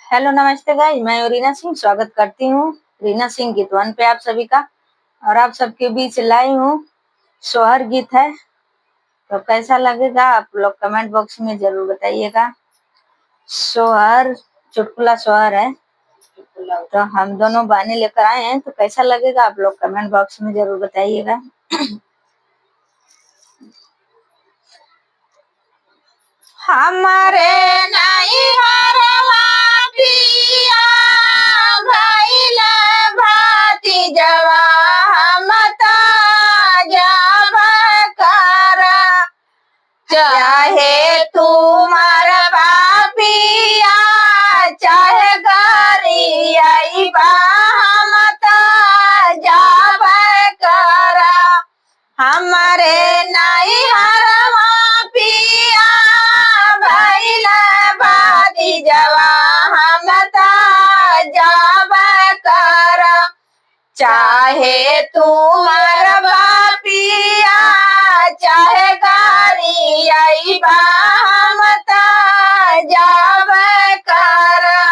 Hello नमस्ते guys, मैं हूँ रीना सिंह। स्वागत करती हूँ रीना सिंह गीत वन पे आप सभी का। और आप सबके बीच लाई हूँ सोहर गीत है, तो कैसा लगेगा आप लोग कमेंट बॉक्स में जरूर बताइएगा। सोहर चुटकुला सोहर है, तो हम दोनों बानी लेकर आए हैं, तो कैसा लगेगा आप लोग कमेंट बॉक्स में जरूर बताइएगा। हमारे नहीं हरवा पिया भइल भाती जवा हमता जब करा चाहे तुमार बापिया चाहे गरियाई बा हमता जब करा हमारे नहीं हरवा पिया भइल बाती जवा हमता जब करा चाहे तुमार बापिया चाहे गरियाई बा हमता जब करा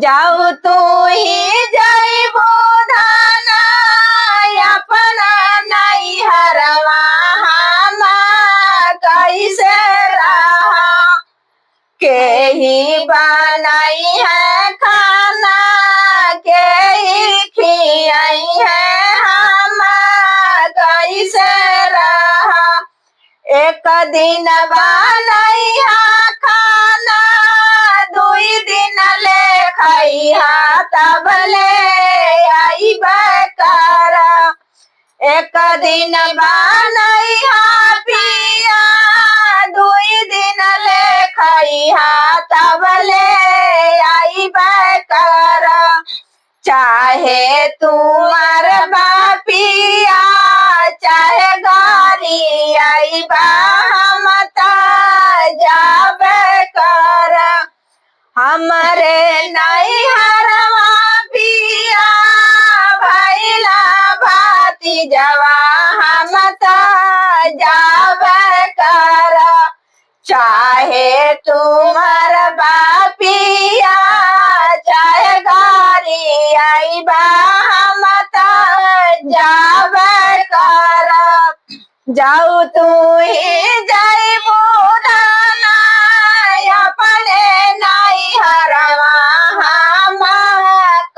जाऊ तू ही जइबो धाना अपना नहीं हरवा हम कैसे रहा के ही बनाई है खाना के ही खियाई है हम कैसे रहा एक दिन बनाई है खाना दुई दिन ले खाई तब ले आई बकरा एक दिन बनाई पिया दुई दिन ले खाई तब ले आई बकरा चाहे तुमार बापिया चाहे गारी आई बा हमता जब करा हमरे नहीं हरवा पिया भइला भाती जवा हमता जब करा चाहे तुमार बापिया चाहे गारी आई बा हमता जब करा जाऊ तू ही जाइबो दाना अपने नहीं हरवा हम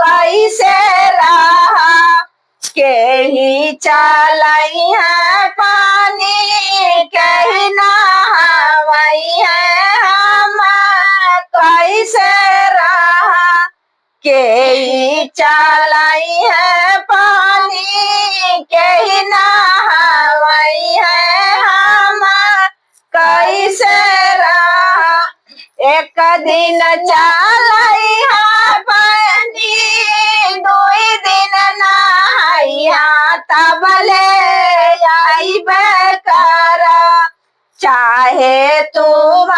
कैसे रहा के ही चलाई है पानी के ही नहावई है हम कैसे रहा के ही चलाई है पानी के ही नहावई है हम कैसे रहा एक दिन चलाई है पानी दुई दिन नहाई तब ले आई बकरा चाहे तुम